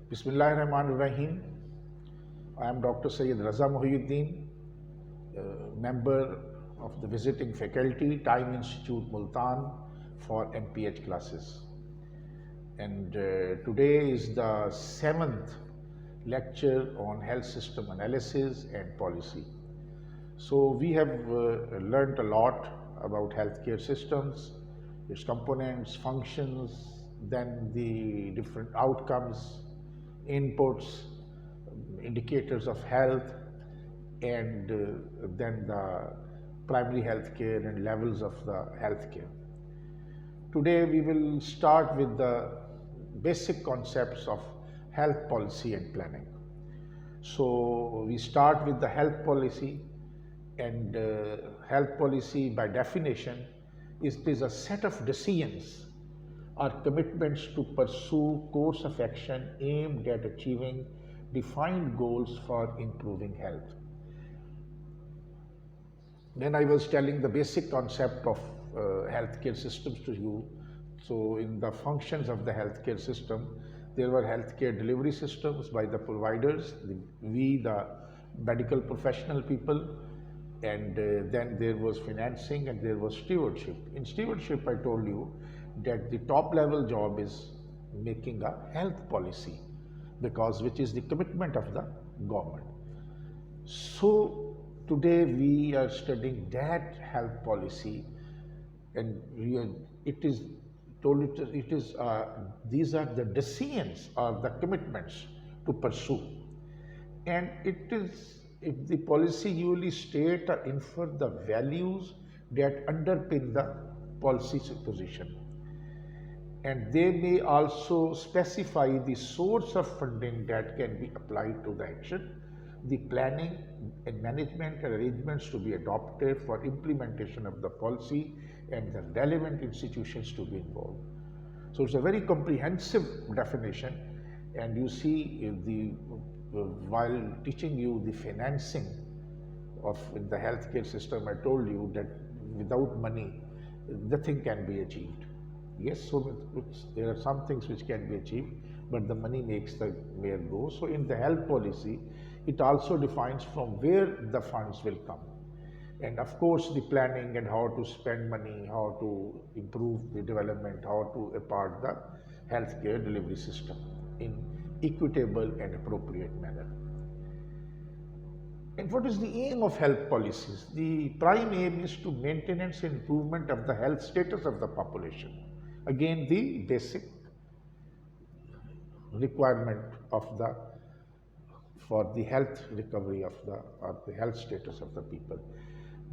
Bismillahirrahmanirrahim. I am Dr. Sayyid Raza Mohiuddin, member of the visiting faculty, Time Institute Multan for MPH classes. And today is the 7th lecture on health system analysis and policy. So we have learned a lot about healthcare systems, its components, functions, then the different outcomes, inputs, indicators of health, and then the primary healthcare and levels of the healthcare. Today we will start with the basic concepts of health policy and planning. So we start with the health policy, and health policy by definition is a set of decisions or commitments to pursue course of action aimed at achieving defined goals for improving health. Then I was telling the basic concept of healthcare systems to you. So in the functions of the healthcare system, there were healthcare delivery systems by the providers, the medical professional people, and then there was financing and there was stewardship. In stewardship, I told you that the top level job is making a health policy, because which is the commitment of the government. So today we are studying that health policy, and these are the decisions or the commitments to pursue, and the policy usually state or infer the values that underpin the policy position, and they may also specify the source of funding that can be applied to the action, the planning and management arrangements to be adopted for implementation of the policy, and the relevant institutions to be involved. So it's a very comprehensive definition, and you see while teaching you the financing of the healthcare system, I told you that without money, nothing can be achieved. Yes, so there are some things which can be achieved, but the money makes the where go. So in the health policy, it also defines from where the funds will come. And of course, the planning and how to spend money, how to improve the development, how to impart the healthcare delivery system in equitable and appropriate manner. And what is the aim of health policies? The prime aim is to maintenance and improvement of the health status of the population. Again, the basic requirement for the health recovery of the health status of the people.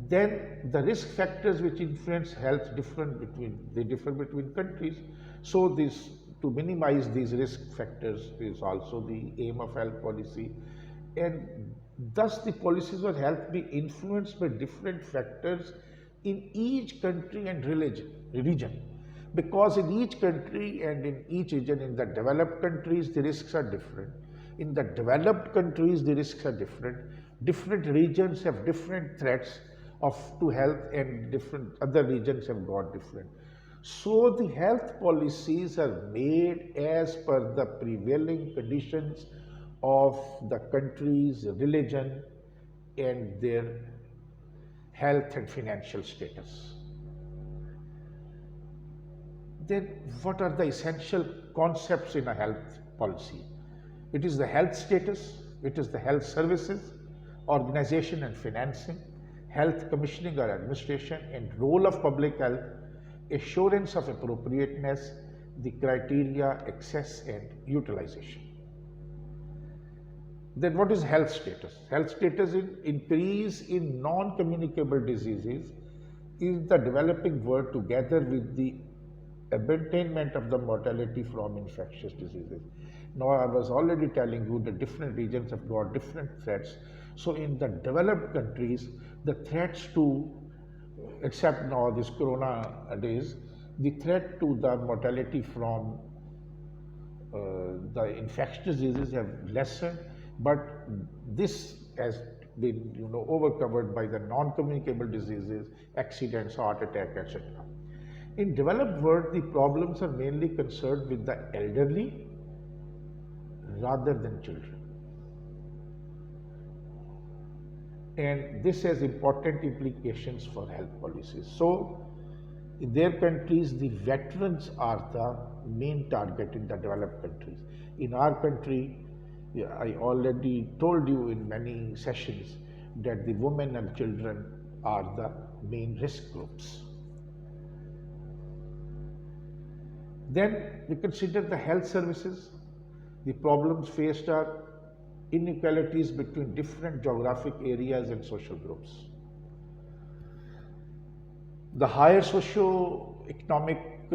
Then the risk factors which influence health differ between countries. So to minimize these risk factors is also the aim of health policy, and thus the policies of health be influenced by different factors in each country and region, because in each country and in each region, in the developed countries the risks are different, in the developed countries the risks are different regions have different threats to health, and different other regions have got different. So the health policies are made as per the prevailing conditions of the country's religion and their health and financial status. Then what are the essential concepts in a health policy? It is the health status, it is the health services, organization and financing, health commissioning or administration, and role of public health, assurance of appropriateness, the criteria, access and utilization. Then what is health status? Health status in increase in non-communicable diseases is the developing world together with the abatement of the mortality from infectious diseases. Now I was already telling you the different regions have got different threats. So in the developed countries, the threats to, except now this corona days, the threat to the mortality from the infectious diseases have lessened, but this has been overcovered by the non-communicable diseases, accidents, heart attack, etc. In developed world, the problems are mainly concerned with the elderly, rather than children. And this has important implications for health policies. So, in their countries, the veterans are the main target in the developed countries. In our country, yeah, I already told you in many sessions that the women and children are the main risk groups. Then we consider the health services. The problems faced are inequalities between different geographic areas and social groups. The higher socio-economic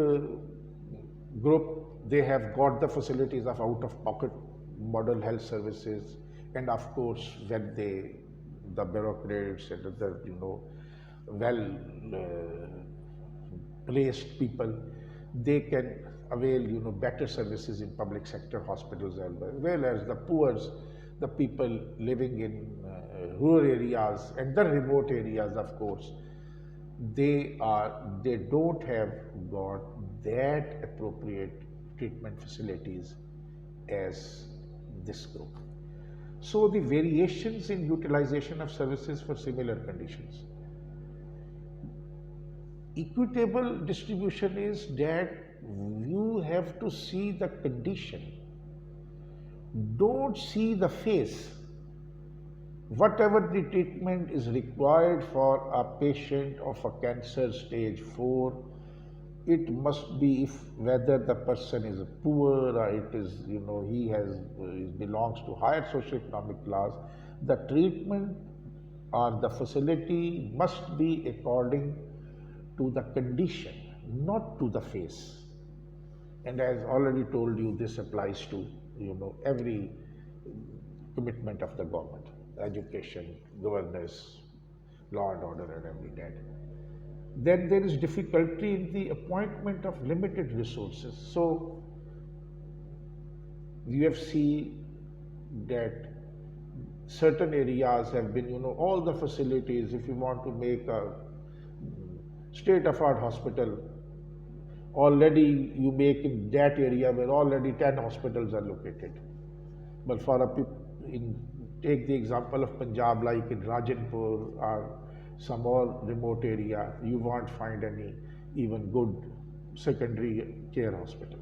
group, they have got the facilities of out-of-pocket model health services, and of course, when the bureaucrats and other, well placed people, they can avail, better services in public sector hospitals as well. Whereas the poor, the people living in rural areas and the remote areas, of course, they don't have got that appropriate treatment facilities as this group. So the variations in utilization of services for similar conditions. Equitable distribution is that you have to see the condition, don't see the face. Whatever the treatment is required for a patient of a cancer stage 4, it must be, if whether the person is poor or it is, he belongs to higher socioeconomic class, the treatment or the facility must be according to the condition, not to the face. And as already told you, this applies to, every commitment of the government, education, governance, law and order and every that. Then there is difficulty in the appointment of limited resources. So you have seen that certain areas have been, all the facilities, if you want to make a state-of-art hospital, already you make in that area where already 10 hospitals are located. But for take the example of Punjab, like in Rajanpur or some more remote area, you won't find any even good secondary care hospital.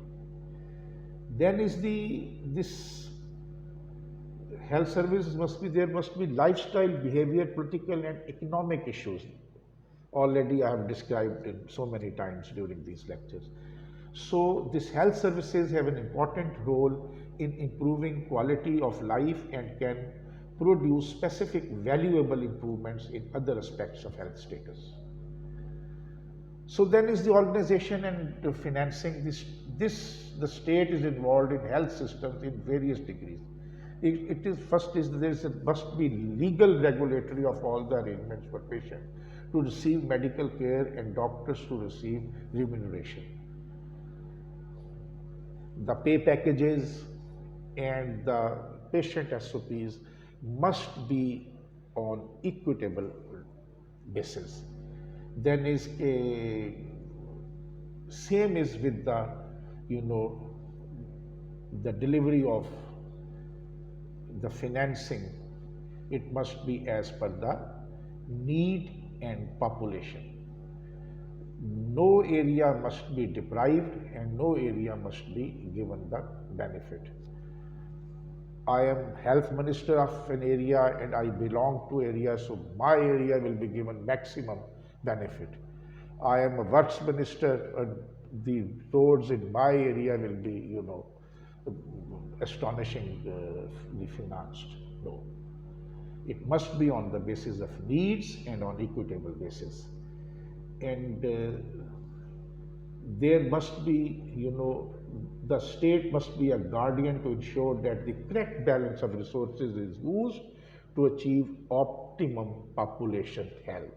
Then is this health services there must be lifestyle, behavior, political and economic issues. Already I have described it so many times during these lectures. So these health services have an important role in improving quality of life and can produce specific valuable improvements in other aspects of health status. So then is the organization and the financing. The state is involved in health systems in various degrees. There must be legal regulatory of all the arrangements for patients to receive medical care and doctors to receive remuneration. The pay packages and the patient SOPs must be on equitable basis. Then is same is with the the delivery of the financing. It must be as per the need and population. No area must be deprived and no area must be given the benefit. I am health minister of an area and I belong to area, so my area will be given maximum benefit. I am a works minister and the roads in my area will be, astonishingly financed. No. It must be on the basis of needs and on equitable basis. And there must be, the state must be a guardian to ensure that the correct balance of resources is used to achieve optimum population health.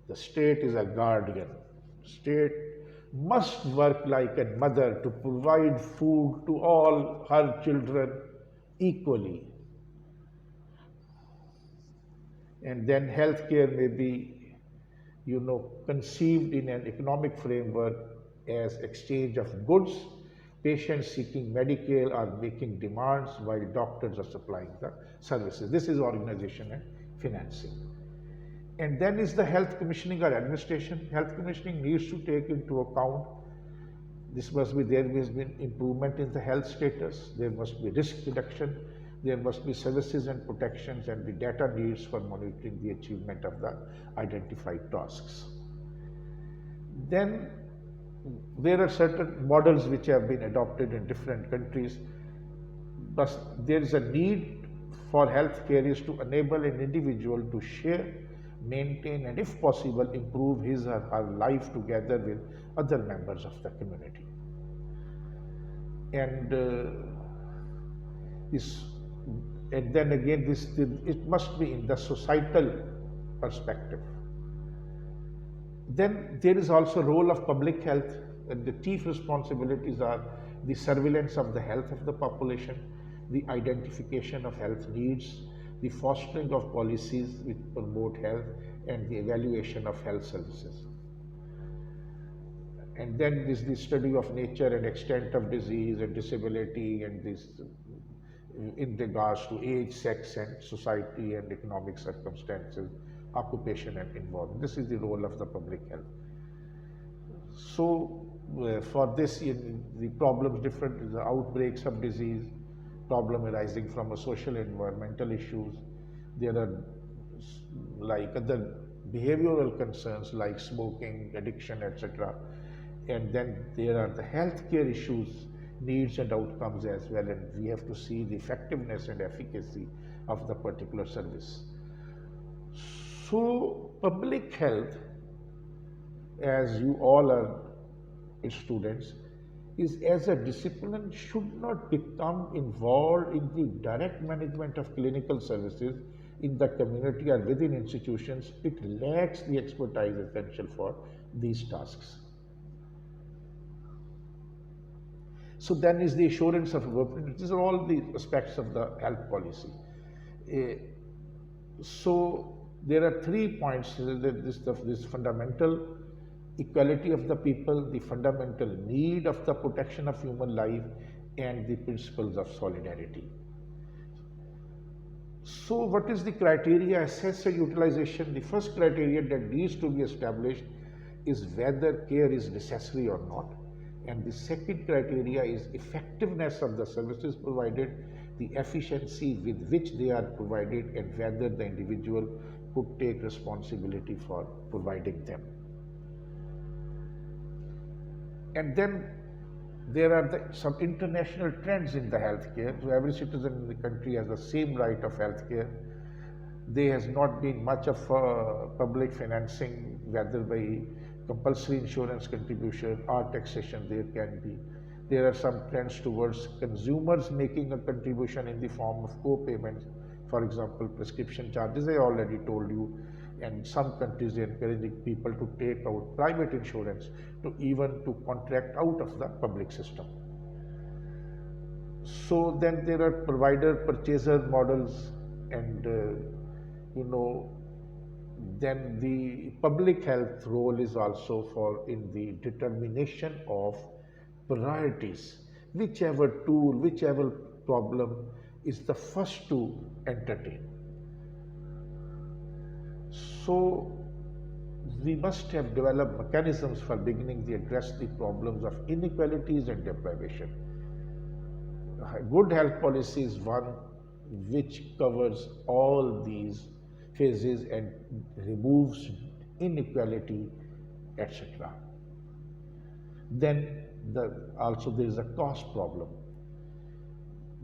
The state is a guardian. State must work like a mother to provide food to all her children equally. And then healthcare may be, conceived in an economic framework as exchange of goods patients seeking Medicare are making demands while doctors are supplying the services. This is organization and financing. And then is the health commissioning or administration. Health commissioning needs to take into account this must be there must be improvement in the health status, there must be risk reduction, there must be services and protections and the data needs for monitoring the achievement of the identified tasks. Then there are certain models which have been adopted in different countries, but there is a need for healthcare is to enable an individual to share, maintain, and if possible, improve his or her life together with other members of the community. And this, and then again, it must be in the societal perspective. Then there is also role of public health, and the chief responsibilities are the surveillance of the health of the population, the identification of health needs, the fostering of policies which promote health, and the evaluation of health services. And then is the study of nature and extent of disease and disability, and this in regards to age, sex, and society and economic circumstances, occupation and involvement. This is the role of the public health. So for this, the problems different, the outbreaks of disease, problem arising from a social environmental issues. There are like other behavioral concerns like smoking, addiction, etc. And then there are the healthcare issues, needs and outcomes as well, and we have to see the effectiveness and efficacy of the particular service. So public health, as you all are students, is as a discipline should not become involved in the direct management of clinical services in the community or within institutions. It lacks the expertise essential for these tasks. So then is the assurance of work. These are all the aspects of the health policy. So there are 3 points. This fundamental equality of the people, the fundamental need of the protection of human life, and the principles of solidarity. So what is the criteria assess and utilization? The first criteria that needs to be established is whether care is necessary or not. And the second criteria is effectiveness of the services provided, the efficiency with which they are provided, and whether the individual could take responsibility for providing them. And then there are some international trends in the healthcare. So every citizen in the country has the same right of healthcare. There has not been much of public financing, whether by compulsory insurance contribution or taxation. There are some trends towards consumers making a contribution in the form of co-payments. For example, prescription charges, I already told you, and some countries are encouraging people to take out private insurance to contract out of the public system. So then there are provider-purchaser models, and then the public health role is also in the determination of priorities. Whichever tool, whichever problem is the first to entertain. So we must have developed mechanisms for beginning to address the problems of inequalities and deprivation. Good health policy is one which covers all these phases and removes inequality, etc. Then also there is a cost problem.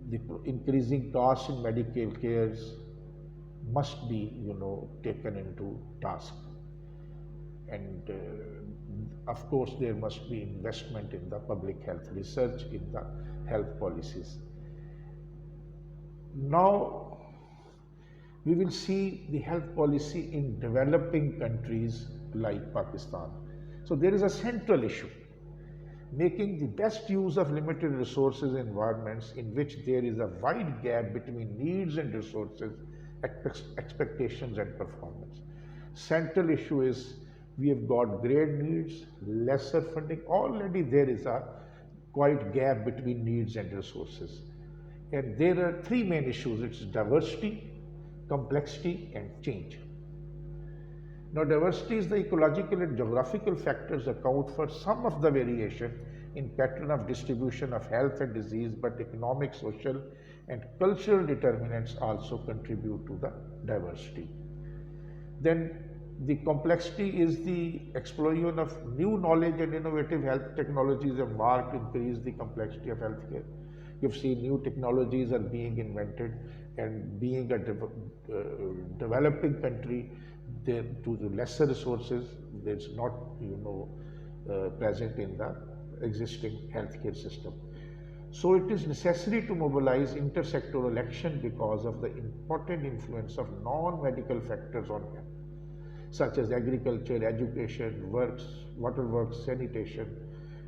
The increasing costs in medical cares must be taken into task, and of course there must be investment in the public health research, in the health policies. Now we will see the health policy in developing countries like Pakistan. So there is a central issue: making the best use of limited resources in environments in which there is a wide gap between needs and resources, expectations and performance. Central issue is we have got great needs, lesser funding. Already there is a quite gap between needs and resources. And there are three main issues. It's diversity, complexity, and change. Now, diversity is the ecological and geographical factors account for some of the variation in pattern of distribution of health and disease, but economic, social, and cultural determinants also contribute to the diversity. Then the complexity is the explosion of new knowledge and innovative health technologies have marked increase the complexity of healthcare. You've seen new technologies are being invented, and being a developing country, there to the lesser resources, there's not present in the existing healthcare system. So it is necessary to mobilize intersectoral action because of the important influence of non-medical factors on health, such as agriculture, education, works, water works, sanitation,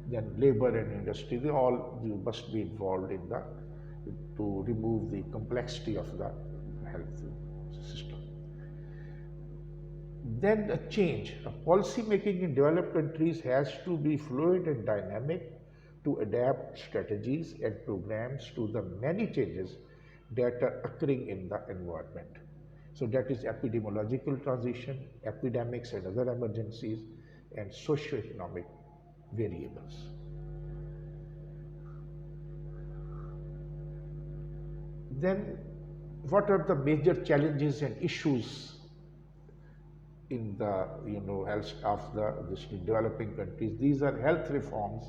then labor and industry. They all must be involved in the to remove the complexity of the health system. Then a change. A policy making in developed countries has to be fluid and dynamic to adapt strategies and programs to the many changes that are occurring in the environment. So that is epidemiological transition, epidemics and other emergencies, and socio-economic variables. Then what are the major challenges and issues in the health of this developing countries? These are health reforms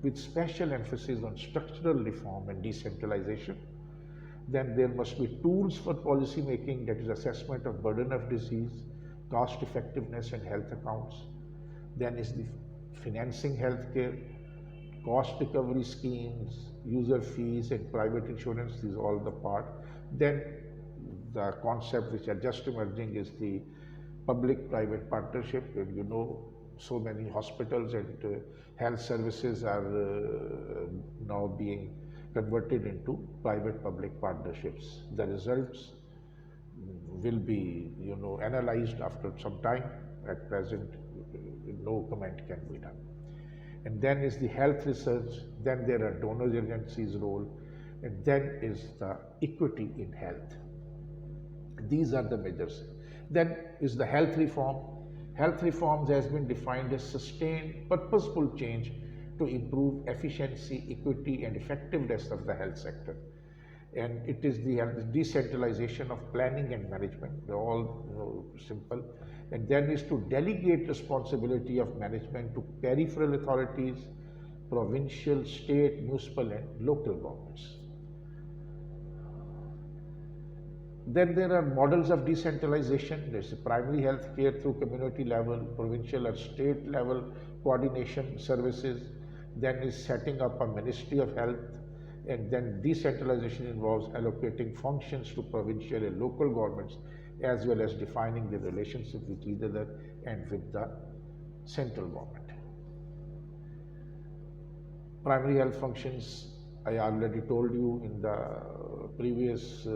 with special emphasis on structural reform and decentralization. Then there must be tools for policy making, that is assessment of burden of disease, cost effectiveness and health accounts. Then is the financing healthcare, cost recovery schemes, user fees and private insurance, these are all the part. Then the concept which are just emerging is the public-private partnership, and so many hospitals and health services are now being converted into private-public partnerships. The results will be analyzed after some time. At present, no comment can be done. And then is the health research, then there are donor agencies' role, and then is the equity in health. These are the measures. Then is the health reform. Health reforms has been defined as sustained, purposeful change to improve efficiency, equity, and effectiveness of the health sector. And it is the decentralization of planning and management. They're all simple. And then is to delegate responsibility of management to peripheral authorities, provincial, state, municipal, and local governments. Then there are models of decentralization. There's a primary health care through community level, provincial or state level coordination services. Then is setting up a Ministry of Health. And then decentralization involves allocating functions to provincial and local governments, as well as defining the relationship with each other and with the central government. Primary health functions, I already told you in the previous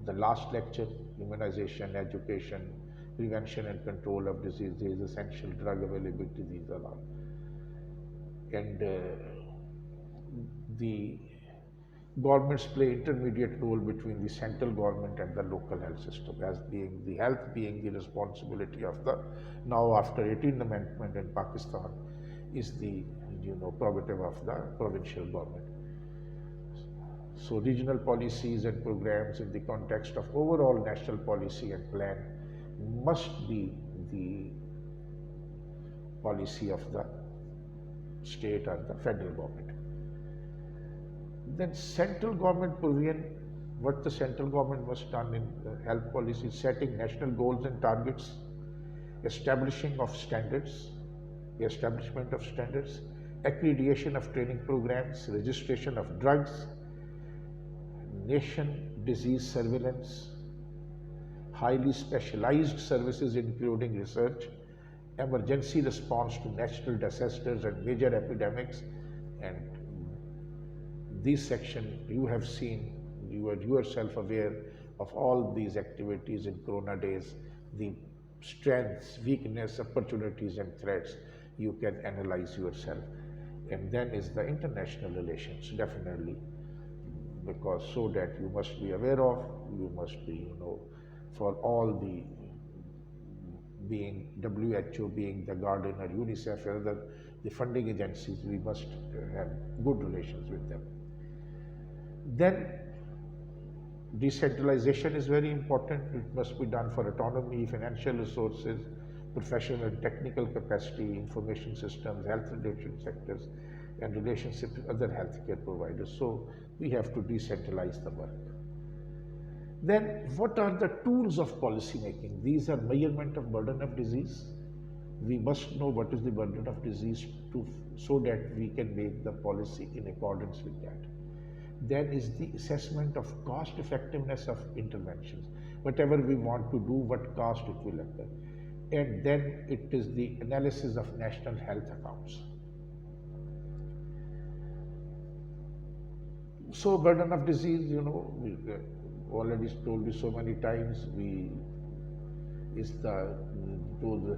the last lecture: immunization, education, prevention and control of diseases, essential drug availability, these are all. And the governments play intermediate role between the central government and the local health system, as being the health being the responsibility of the, now after 18th Amendment in Pakistan, is the prerogative of the provincial government. So regional policies and programs in the context of overall national policy and plan must be the policy of the state or the federal government. Then central government provision, what the central government must done in health policy: setting national goals and targets, establishment of standards, accreditation of training programs, registration of drugs, nation disease surveillance, highly specialized services including research, emergency response to natural disasters and major epidemics. And this section you have seen, you are yourself aware of all these activities in Corona days, the strengths, weakness, opportunities and threats. you can analyze yourself. And then is the international relations, definitely, because so that you must be aware of, you must be, for all the being WHO, being the Guardian or UNICEF or other the funding agencies, we must have good relations with them. Then decentralization is very important. It must be done for autonomy, financial resources, professional and technical capacity, information systems, health related sectors, and relationships with other healthcare providers. So we have to decentralize the work. Then what are the tools of policy making? These are measurement of burden of disease. We must know what is the burden of disease so that we can make the policy in accordance with that. Then is the assessment of cost effectiveness of interventions. Whatever we want to do, what cost it will occur. And then it is the analysis of national health accounts. So burden of disease, we already told you so many times, we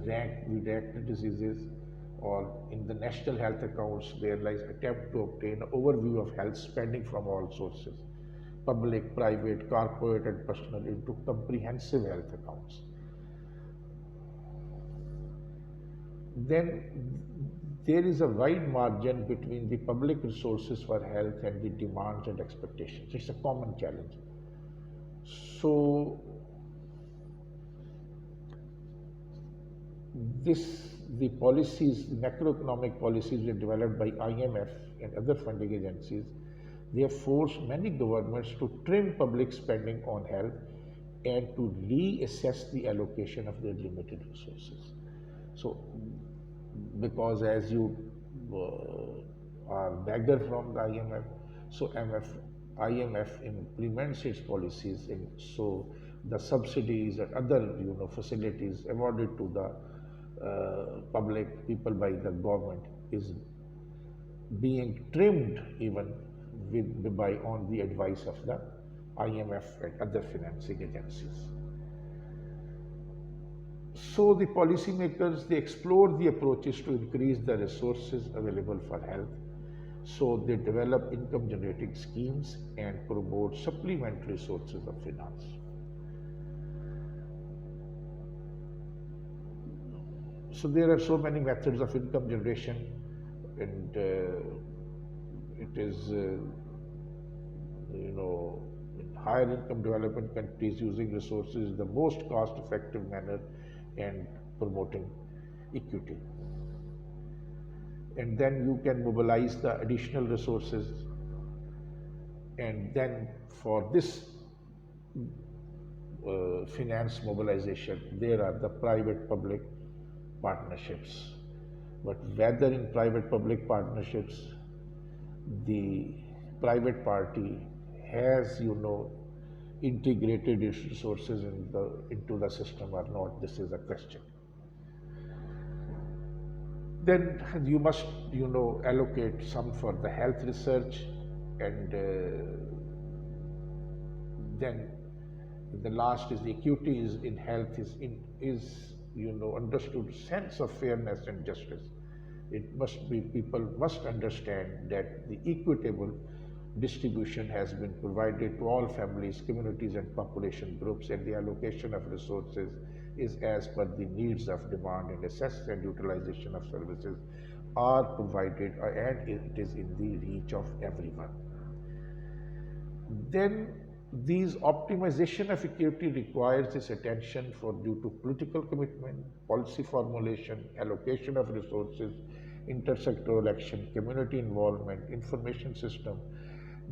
rank the diseases, or in the national health accounts there lies attempt to obtain an overview of health spending from all sources, public, private, corporate and personal, into comprehensive health accounts. Then there is a wide margin between the public resources for health and the demands and expectations. It's a common challenge. So the policies, the macroeconomic policies were developed by IMF and other funding agencies. They have forced many governments to trim public spending on health and to reassess the allocation of their limited resources. So, because as you are beggar from the IMF, so IMF implements its policies, and so the subsidies and other facilities awarded to the public people by the government is being trimmed even on the advice of the IMF and other financing agencies. So the policymakers, they explore the approaches to increase the resources available for health. So they develop income generating schemes and promote supplementary sources of finance. So there are so many methods of income generation, and it is, in higher income development countries, using resources is the most cost effective manner and promoting equity. And then you can mobilize the additional resources, and then for this finance mobilization, there are the private-public partnerships. But whether in private-public partnerships, the private party has, integrated its resources into the system or not, this is a question. Then you must, allocate some for the health research, and then the last is the equity in health is understood sense of fairness and justice. It must be, people must understand that the equitable distribution has been provided to all families, communities and population groups, and the allocation of resources is as per the needs of demand, and access and utilization of services are provided, and it is in the reach of everyone. Then these optimization of equity requires this attention due to political commitment, policy formulation, allocation of resources, intersectoral action, community involvement, information system,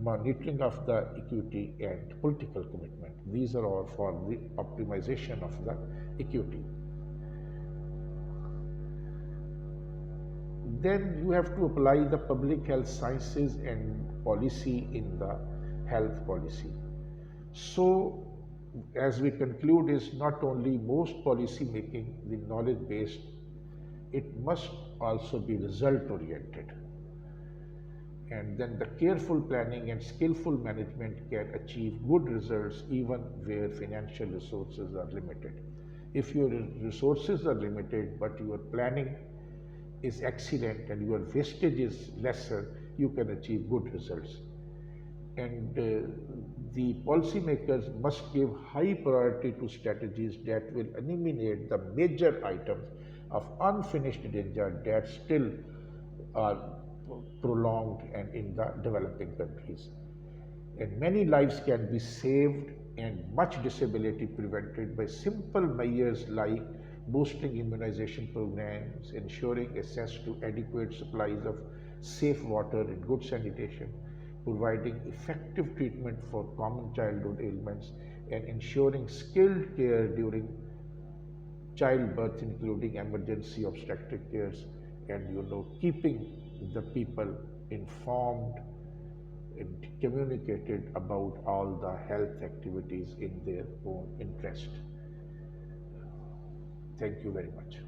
monitoring of the equity, and political commitment. These are all for the optimization of the equity. Then you have to apply the public health sciences and policy in the health policy. So, as we conclude, is not only most policy making the knowledge based, it must also be result oriented. And then the careful planning and skillful management can achieve good results even where financial resources are limited. If your resources are limited but your planning is excellent and your wastage is lesser, you can achieve good results. And the policymakers must give high priority to strategies that will eliminate the major items of unfinished danger that still are prolonged and in the developing countries. And many lives can be saved and much disability prevented by simple measures like boosting immunization programs, ensuring access to adequate supplies of safe water and good sanitation, providing effective treatment for common childhood ailments, and ensuring skilled care during childbirth, including emergency obstetric cares, and keeping the people informed and communicated about all the health activities in their own interest. Thank you very much.